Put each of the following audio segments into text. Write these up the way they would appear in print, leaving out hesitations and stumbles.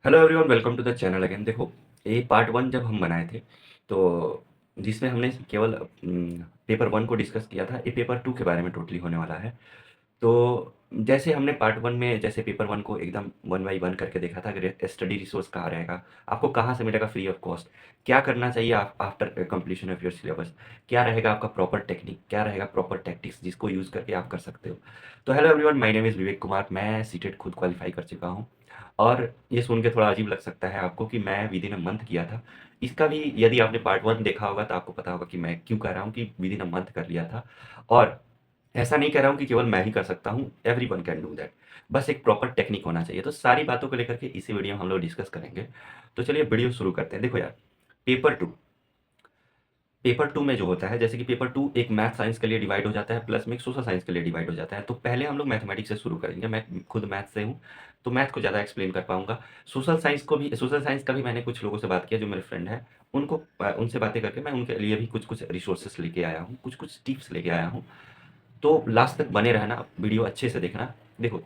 Hello everyone, welcome to the channel again. देखो, ये part one जब हम बनाए थे तो जिसमें हमने केवल पेपर वन को डिस्कस किया था, ये पेपर टू के बारे में टोटली होने वाला है। तो जैसे हमने पार्ट वन में जैसे पेपर वन को एकदम वन बाई वन करके देखा था कि स्टडी रिसोर्स कहाँ रहेगा, आपको कहाँ से मिलेगा फ्री ऑफ कॉस्ट, क्या करना चाहिए after completion of your syllabus, क्या रहेगा आपका प्रॉपर टेक्निक, क्या रहेगा प्रॉपर टैक्टिक्स जिसको यूज़ करके आप कर सकते हो। तो hello everyone, my name is Vivek Kumar. मैं सीटेट खुद क्वालिफाई कर चुका हूँ। और ये सुन के थोड़ा अजीब लग सकता है आपको कि मैं विद इन अ मंथ किया था। इसका भी यदि आपने पार्ट वन देखा होगा तो आपको पता होगा कि मैं क्यों कह रहा हूँ कि विद इन अ मंथ कर लिया था। और ऐसा नहीं कह रहा हूँ कि केवल मैं ही कर सकता हूँ, एवरीवन कैन डू दैट। बस एक प्रॉपर टेक्निक होना चाहिए। तो सारी बातों को लेकर के इसी वीडियो में हम लोग डिस्कस करेंगे। तो चलिए वीडियो शुरू करते हैं। देखो यार, पेपर टू पेपर टू में जो होता है, जैसे कि पेपर टू एक मैथ साइंस के लिए डिवाइड हो जाता है, प्लस में एक सोशल साइंस के लिए डिवाइड हो जाता है। तो पहले हम लोग मैथमेटिक्स से शुरू करेंगे। मैं खुद मैथ से हूँ, तो मैथ को ज़्यादा एक्सप्लेन कर पाऊंगा। सोशल साइंस का भी मैंने कुछ लोगों से बात किया जो मेरे फ्रेंड हैं। उनसे बातें करके मैं उनके लिए भी कुछ कुछ रिसोर्सेस लेके आया हूँ, कुछ कुछ टिप्स लेके आया हूँ। तो लास्ट तक बने रहना, वीडियो अच्छे से देखना। देखो,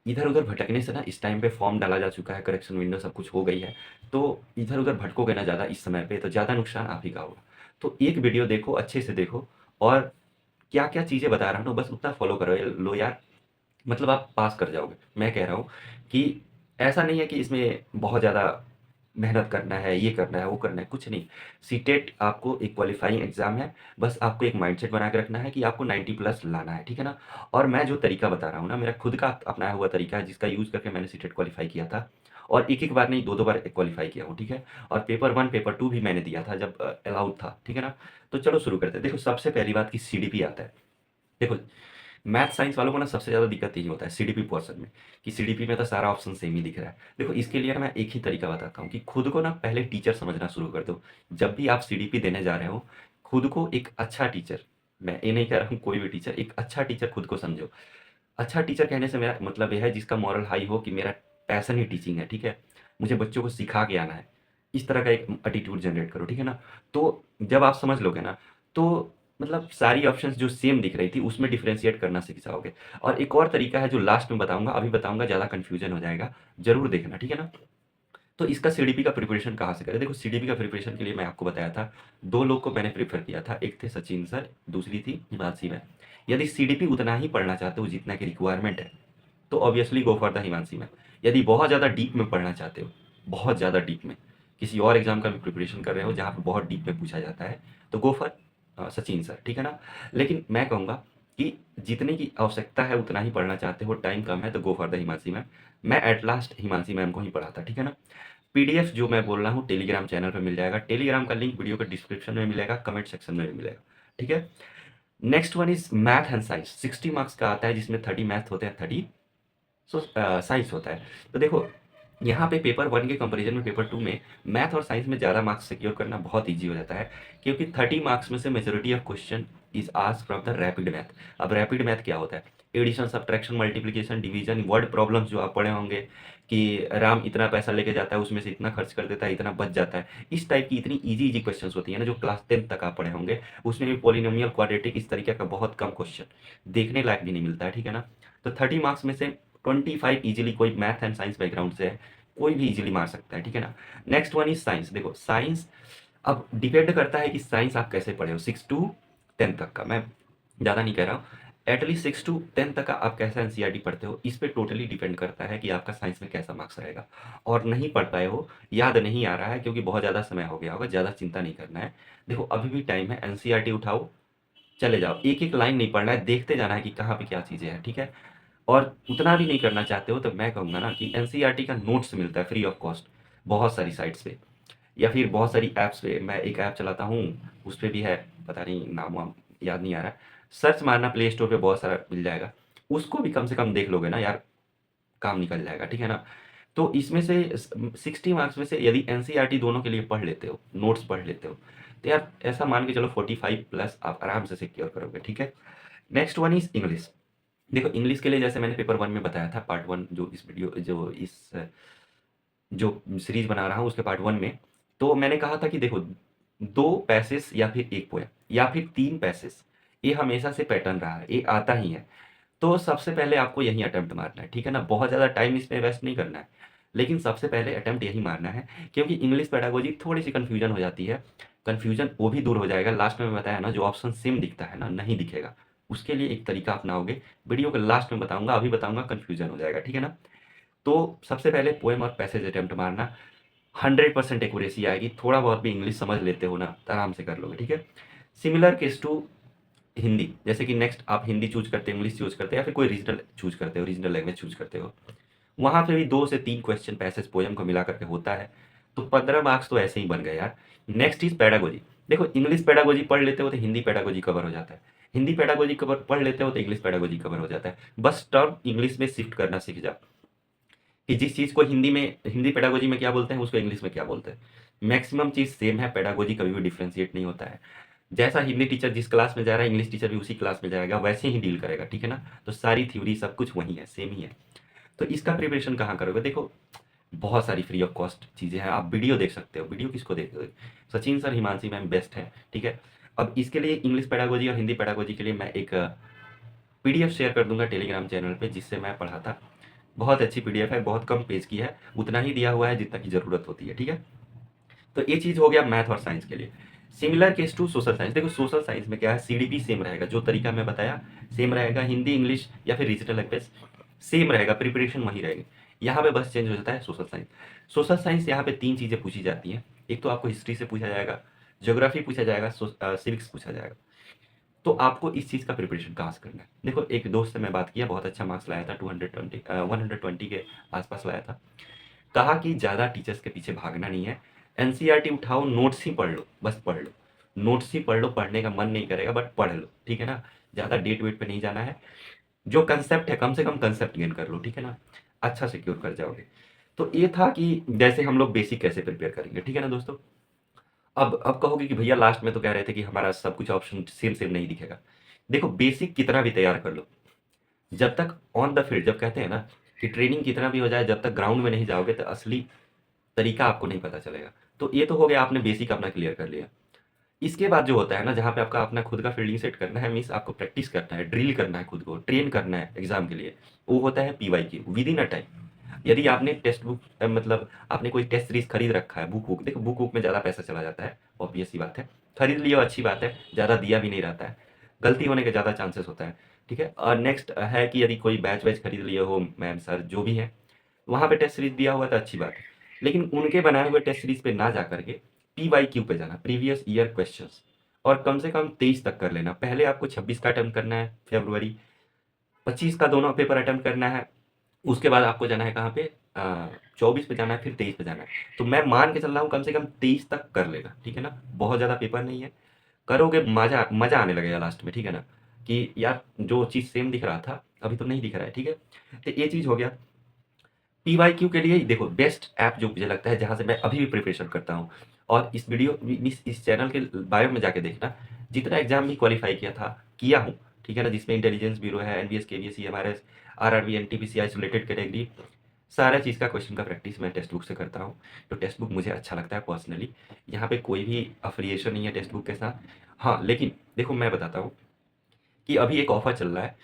इधर उधर भटकने से ना इस टाइम पे फॉर्म डाला जा चुका है, करेक्शन विंडो सब कुछ हो गई है। तो इधर उधर भटकोगे ना ज़्यादा इस समय पे तो ज़्यादा नुकसान आप ही का होगा। तो एक वीडियो देखो, अच्छे से देखो। और क्या क्या चीज़ें बता रहा हूँ ना, बस उतना फॉलो करो लो यार। मतलब आप पास कर जाओगे। मैं कह रहा हूँ कि ऐसा नहीं है कि इसमें बहुत ज़्यादा मेहनत करना है, ये करना है, वो करना है, कुछ नहीं। सीटेट आपको एक क्वालिफाइंग एग्ज़ाम है। बस आपको एक माइंडसेट बना के रखना है कि आपको 90 प्लस लाना है, ठीक है ना? और मैं जो तरीका बता रहा हूँ ना, मेरा खुद का अपनाया हुआ तरीका है जिसका यूज़ करके मैंने सीटेट क्वालिफ़ाई किया था। और एक-एक बार नहीं, 2-2 बार क्वालिफ़ाई किया हूँ, ठीक है? और पेपर 1, पेपर 2 भी मैंने दिया था जब अलाउड था, ठीक है ना? तो चलो शुरू करते हैं। देखो, सबसे पहली बात कि सीडीपी आता है। देखो, मैथ साइंस वालों को ना सबसे ज़्यादा दिक्कत यही होता है सीडीपी पोर्शन में, कि सीडीपी में तो सारा ऑप्शन सेम ही दिख रहा है। देखो, इसके लिए ना मैं एक ही तरीका बताता हूँ कि खुद को ना पहले टीचर समझना शुरू कर दो। जब भी आप सीडीपी देने जा रहे हो, खुद को एक अच्छा टीचर, मैं ये नहीं कह रहा हूँ कोई भी टीचर, एक अच्छा टीचर खुद को समझो। अच्छा टीचर कहने से मेरा मतलब ये है जिसका मॉरल हाई हो, कि मेरा पैशन ही टीचिंग है, ठीक है? मुझे बच्चों को सिखा के आना है। इस तरह का एक एटीट्यूड जनरेट करो, ठीक है ना? तो जब आप समझ लोगे ना, तो मतलब सारी ऑप्शंस जो सेम दिख रही थी उसमें डिफरेंशिएट करना सीख जाओगे। और एक और तरीका है जो लास्ट में बताऊँगा, अभी बताऊँगा ज़्यादा कन्फ्यूजन हो जाएगा, ज़रूर देखना, ठीक है ना? तो इसका सीडीपी का प्रिपरेशन कहाँ से करें? देखो, सीडीपी का प्रिपरेशन के लिए मैं आपको बताया था, 2 लोग को मैंने प्रेफ़र किया था। एक थे सचिन सर, दूसरी थी हिमांशी मैम। यदि सीडीपी उतना ही पढ़ना चाहते हो जितना की रिक्वायरमेंट है, तो obviously go for the Himanshi ma'am. यदि बहुत ज़्यादा डीप में पढ़ना चाहते हो, बहुत ज़्यादा डीप में, किसी और एग्ज़ाम का भी प्रिपरेशन कर रहे हो जहाँ पे बहुत डीप में पूछा जाता है, तो गो फॉर सचिन सर, ठीक है ना? लेकिन मैं कहूँगा कि जितने की आवश्यकता है उतना ही पढ़ना चाहते हो, टाइम कम है, तो go for the Himanshi ma'am. मैं एट लास्ट हिमांशी मैम को ही पढ़ा था, ठीक है ना? पीडीएफ जो मैं बोल रहा हूँ टेलीग्राम चैनल पे मिल जाएगा। टेलीग्राम का लिंक वीडियो के डिस्क्रिप्शन में मिलेगा, कमेंट सेक्शन में भी मिलेगा, ठीक है? Next one is math and science. 60 marks का आता है जिसमें 30 मैथ होते हैं, 30 साइंस होता है। तो देखो, यहाँ पे पेपर वन के कंपैरिजन में पेपर टू में मैथ और साइंस में ज़्यादा मार्क्स सिक्योर करना बहुत ईजी हो जाता है, क्योंकि 30 मार्क्स में से majority of question is asked from the rapid math. अब रैपिड मैथ क्या होता है? Addition, subtraction, multiplication, division, word problems जो आप पढ़े होंगे कि राम इतना पैसा लेके जाता है, उसमें से इतना खर्च कर देता है, इतना बच जाता है। इस टाइप की इतनी ईजी ईजी क्वेश्चन होती है ना, जो क्लास 10 तक आप पढ़े होंगे। उसमें भी पॉलिनोमियल, क्वाड्रेटिक, इस तरीके का बहुत कम क्वेश्चन देखने लायक भी नहीं मिलता है, ठीक है ना? तो 30 मार्क्स में से 25 इजीली कोई मैथ एंड साइंस बैकग्राउंड से है, कोई भी इजीली मार सकता है, ठीक है ना? Next one is science. देखो, साइंस अब डिपेंड करता है कि साइंस आप कैसे पढ़े हो। 6 टू 10 तक का, मैं ज़्यादा नहीं कह रहा हूँ, एटलीस्ट 6 टू 10 तक का आप कैसा एनसीईआरटी पढ़ते हो, इस पे टोटली डिपेंड करता है कि आपका साइंस में कैसा मार्क्स रहेगा। और नहीं पढ़ पाए हो, याद नहीं आ रहा है क्योंकि बहुत ज़्यादा समय हो गया होगा, ज़्यादा चिंता नहीं करना है। देखो, अभी भी टाइम है, एनसीईआरटी उठाओ, चले जाओ। एक एक लाइन नहीं पढ़ना है, देखते जाना है कि कहाँ पे क्या चीज़ें हैं, ठीक है? और उतना भी नहीं करना चाहते हो तो मैं कहूँगा ना कि एनसीईआरटी का नोट्स मिलता है फ्री ऑफ कॉस्ट, बहुत सारी साइट्स पे, या फिर बहुत सारी ऐप्स पे। मैं एक ऐप चलाता हूँ, उस पे भी है, पता नहीं नाम वाम याद नहीं आ रहा है। सर्च मारना प्ले स्टोर पे, बहुत सारा मिल जाएगा। उसको भी कम से कम देख लोगे ना यार, काम निकल जाएगा, ठीक है ना? तो इसमें से 60 मार्क्स में से यदि एनसीईआरटी दोनों के लिए पढ़ लेते हो, नोट्स पढ़ लेते हो, तो यार ऐसा मान के चलो 45 प्लस आप आराम से सिक्योर करोगे, ठीक है? Next one is English. देखो, इंग्लिश के लिए जैसे मैंने पेपर वन में बताया था, पार्ट वन जो सीरीज बना रहा हूँ उसके पार्ट वन में, तो मैंने कहा था कि देखो, 2 पैसेज या फिर एक पोएम या फिर 3 पैसेज, ये हमेशा से पैटर्न रहा है, ये आता ही है। तो सबसे पहले आपको यही अटेम्प्ट मारना है, ठीक है ना? बहुत ज़्यादा टाइम इसमें वेस्ट नहीं करना है। लेकिन सबसे पहले अटेम्प्ट यही मारना है, क्योंकि इंग्लिश पेडागोजी थोड़ी-सी कन्फ्यूजन हो जाती है। कन्फ्यूजन वो भी दूर हो जाएगा, लास्ट में मैं बताया ना जो ऑप्शन सेम दिखता है ना, नहीं दिखेगा। उसके लिए एक तरीका अपनाओगे, वीडियो के लास्ट में बताऊँगा, अभी बताऊँगा कन्फ्यूजन हो जाएगा, ठीक है ना? तो सबसे पहले पोएम और पैसेज अटेम्प्ट मारना, 100% एक्यूरेसी आएगी, थोड़ा बहुत भी इंग्लिश समझ लेते हो ना, तो आराम से कर लोगे, ठीक है? सिमिलर केस टू हिंदी, जैसे कि नेक्स्ट आप हिंदी चूज़ करते हो, इंग्लिश चूज़ करते हो या फिर कोई रीजनल चूज़ करते हो, रीजनल लैंग्वेज चूज़ करते हो। वहाँ पे भी 2 से 3 क्वेश्चन पैसेज पोएम को मिला करके होता है, तो 15 मार्क्स तो ऐसे ही बन गए यार। Next is pedagogy. देखो इंग्लिश पेडागोजी पढ़ लेते हो तो हिंदी पेडागोजी कवर हो जाता है। हिंदी पेडागोजी कवर पढ़ लेते हो तो इंग्लिश पेडागोजी कवर हो जाता है। बस टर्म इंग्लिश में शिफ्ट करना सीख जाओ, कि जिस चीज़ को हिंदी में हिंदी पेडागोजी में क्या बोलते हैं, उसको इंग्लिश में क्या बोलते हैं। मैक्सिमम चीज़ सेम है, पेडागोजी कभी भी डिफरेंशिएट नहीं होता है। जैसा हिंदी टीचर जिस क्लास में जा रहा है, इंग्लिश टीचर भी उसी क्लास में जाएगा, वैसे ही डील करेगा, ठीक है ना? तो सारी थ्योरी सब कुछ वही है, सेम ही है। तो इसका प्रिपरेशन कहाँ करोगे? देखो, बहुत सारी फ्री ऑफ कॉस्ट चीज़ें हैं, आप वीडियो देख सकते हो। वीडियो किसको देखोगे? Sachin sir, Himanshi ma'am best है, ठीक है? अब इसके लिए इंग्लिश पेडागोजी और हिंदी पेडागोजी के लिए मैं एक पीडीएफ शेयर कर दूंगा टेलीग्राम चैनल पे, जिससे मैं पढ़ा था। बहुत अच्छी पीडीएफ है, बहुत कम पेज की है, उतना ही दिया हुआ है जितना की ज़रूरत होती है, ठीक है? तो ये चीज़ हो गया मैथ और साइंस के लिए। Similar case to social science. देखो सोशल साइंस में क्या है, सीडीपी सेम रहेगा, जो तरीका मैं बताया सेम रहेगा, हिंदी इंग्लिश या फिर रीजनल लैंग्वेज सेम रहेगा, प्रिपरेशन वही रहेगी। यहाँ पे बस चेंज हो जाता है सोशल साइंस। सोशल साइंस यहाँ पे 3 चीज़ें पूछी जाती हैं। एक तो आपको हिस्ट्री से पूछा जाएगा, ज्योग्राफी पूछा जाएगा, सिविक्स पूछा जाएगा। तो आपको इस चीज़ का प्रिपरेशन कहाँ से करना है? देखो एक दोस्त से मैं बात किया, बहुत अच्छा मार्क्स लाया था, 120 के आसपास लाया था। कहा कि ज़्यादा टीचर्स के पीछे भागना नहीं है, एनसीईआरटी उठाओ, नोट्स ही पढ़ लो, बस पढ़ लो। नोट्स ही पढ़ लो, पढ़ने का मन नहीं करेगा बट पढ़ लो, ठीक है ना? ज़्यादा डेट वेट पे नहीं जाना है। जो कंसेप्ट है कम से कम कंसेप्ट गेन कर लो, ठीक है ना? अच्छा सिक्योर कर जाओगे। तो ये था कि जैसे हम लोग बेसिक कैसे प्रिपेयर करेंगे, ठीक है ना दोस्तों? अब कहोगे कि भैया लास्ट में तो कह रहे थे कि हमारा सब कुछ ऑप्शन सेम सेम नहीं दिखेगा। देखो बेसिक कितना भी तैयार कर लो, जब तक ऑन द फील्ड, जब कहते हैं ना कि ट्रेनिंग कितना भी हो जाए, जब तक ग्राउंड में नहीं जाओगे तो असली तरीका आपको नहीं पता चलेगा। तो ये तो हो गया, आपने बेसिक अपना क्लियर कर लिया। इसके बाद जो होता है ना, जहाँ पे आपका अपना खुद का फील्डिंग सेट करना है, मीन्स आपको प्रैक्टिस करना है, ड्रिल करना है, खुद को ट्रेन करना है एग्जाम के लिए, वो होता है PYQ with in a time. यदि आपने टेक्स्ट बुक मतलब आपने कोई टेस्ट सीरीज खरीद रखा है, बुक बुक देखो, बुक बुक में ज़्यादा पैसा चला जाता है, ऑब्वियस सी बात है। खरीद लियो अच्छी बात है, ज़्यादा दिया भी नहीं रहता है, गलती होने के ज़्यादा चांसेस होता है, ठीक है? और नेक्स्ट है कि यदि कोई बैच वैच खरीद लिए हो, मैम सर जो भी है, वहाँ पे टेस्ट सीरीज दिया हुआ तो अच्छी बात है। लेकिन उनके बनाए हुए टेस्ट सीरीज पे ना जा करके पीवाईक्यू पे जाना, प्रीवियस ईयर क्वेश्चंस, और कम से कम 23 तक कर लेना। पहले आपको 26 का अटेम्प्ट करना है फरवरी, 25 का दोनों पेपर अटेम्प्ट करना है। उसके बाद आपको जाना है कहाँ पे, 24 पे जाना है, फिर 23 पे जाना है। तो मैं मान के चल रहा हूँ कम से कम 23 तक कर लेना, ठीक है ना? बहुत ज़्यादा पेपर नहीं है, करोगे मजा मजा आने लगेगा लास्ट में, ठीक है ना? कि यार जो चीज़ सेम दिख रहा था अभी तो नहीं दिख रहा है, ठीक है? तो ये चीज़ हो गया। पीवाईक्यू के लिए देखो बेस्ट ऐप जो मुझे लगता है, जहाँ से मैं अभी भी प्रिपरेशन करता हूँ, और इस वीडियो इस चैनल के बायो में जाके देखना, जितना एग्जाम भी क्वालिफाई किया हूँ, ठीक है ना? जिसमें इंटेलिजेंस ब्यूरो है, NBS, KVS, CMRS, RRB, NTPC से रिलेटेड कैटेगरी, सारा चीज़ का क्वेश्चन का प्रैक्टिस मैं टेक्स्ट बुक से करता हूँ। तो टेक्स्ट बुक मुझे अच्छा लगता है पर्सनली। यहाँ पे कोई भी अफिलिएशन नहीं है टेक्स्ट बुक के साथ। हाँ लेकिन देखो मैं बताता हूँ कि अभी एक ऑफर चल रहा है,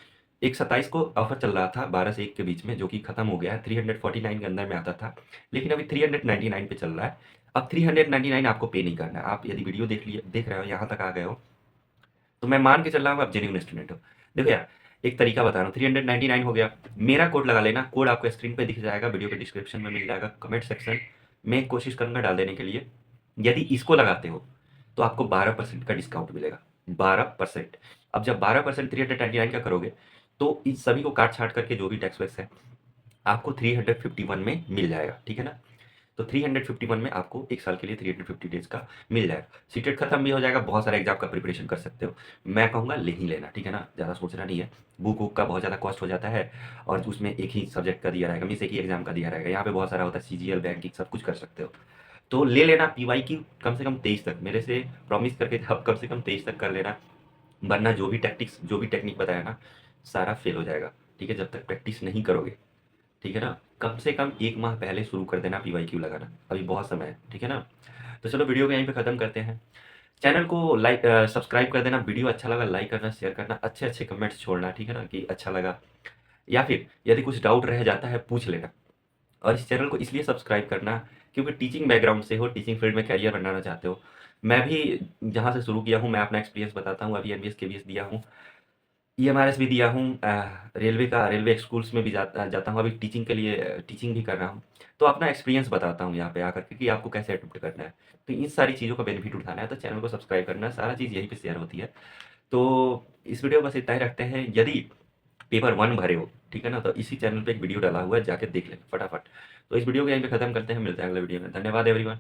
एक 27 को ऑफर चल रहा था 12 से 1 के बीच में, जो कि खत्म हो गया है। 349 के अंदर में आता था, लेकिन अभी 399 पे चल रहा है। अब 399 आपको पे नहीं करना है। आप यदि वीडियो देख रहे हो, यहाँ तक आ गए हो, तो मैं मान के चल रहा हूँ आप जेन्युइन स्टूडेंट हो। देखो यार, एक तरीका बता रहा हूँ, 399 हो गया, मेरा कोड लगा लेना। कोड आपको स्क्रीन पे दिख जाएगा, वीडियो के डिस्क्रिप्शन में मिल जाएगा, कमेंट सेक्शन में कोशिश करूंगा डाल देने के लिए। यदि इसको लगाते हो तो आपको 12% का डिस्काउंट मिलेगा, 12%। अब जब 12% 399 का करोगे, तो इन सभी को काट छाट करके जो भी टैक्स वैक्स है आपको 351 में मिल जाएगा, ठीक है ना? तो 351 में आपको 1 साल के लिए 350 डेज़ का मिल जाएगा। सीटेट खत्म भी हो जाएगा, बहुत सारे एग्ज़ाम का प्रिपरेशन कर सकते हो। मैं कहूँगा ले ही लेना, ठीक है ना? ज़्यादा सोचना नहीं है। बुक वुक का बहुत ज़्यादा कॉस्ट हो जाता है, और उसमें एक ही सब्जेक्ट का दिया रहेगा, मीन्स एक ही एग्ज़ाम का दिया रहेगा। यहाँ पे बहुत सारा होता है, सीजीएल, बैंकिंग, सब कुछ कर सकते हो। तो ले लेना पीवाईक्यू कम से कम 23 तक, मेरे से प्रॉमिस करके आप कम से कम 23 तक कर लेना, वरना जो भी टेक्निक बताया ना, सारा फेल हो जाएगा, ठीक है? जब तक प्रैक्टिस नहीं करोगे, ठीक है ना? कम से कम 1 माह पहले शुरू कर देना पीवाईक्यू लगाना, अभी बहुत समय है, ठीक है ना? तो चलो वीडियो को यहीं पे खत्म करते हैं। चैनल को सब्सक्राइब कर देना, वीडियो अच्छा लगा लाइक करना, शेयर करना, अच्छे-अच्छे कमेंट्स छोड़ना, ठीक है ना? कि अच्छा लगा, या फिर यदि कुछ डाउट रह जाता है पूछ लेना, और इस चैनल को इसलिए सब्सक्राइब करना क्योंकि टीचिंग बैकग्राउंड से हो, टीचिंग फील्ड में करियर बनाना चाहते हो। मैं भी जहाँ से शुरू किया हूँ, मैं अपना एक्सपीरियंस बताता हूँ। अभी एमबीएस, केवीएस दिया हूँ, ईएमआरएस भी दिया हूँ, रेलवे स्कूल्स में भी जाता हूँ। अभी टीचिंग के लिए टीचिंग भी कर रहा हूँ। तो अपना एक्सपीरियंस बताता हूँ यहाँ पे आकर के कि आपको कैसे अडॉप्ट करना है। तो इन सारी चीज़ों का बेनिफिट उठाना है तो चैनल को सब्सक्राइब करना है, सारा चीज़ यहीं पे शेयर होती है। तो इस वीडियो में बस इतना ही रखते हैं। यदि पेपर 1 भरे हो, ठीक है ना? तो इसी चैनल पे एक वीडियो डाला हुआ है, जाके देख लेना फटाफट। तो इस वीडियो को यहीं पे खत्म करते हैं, मिलते हैं अगले वीडियो में। धन्यवाद एवरीवन।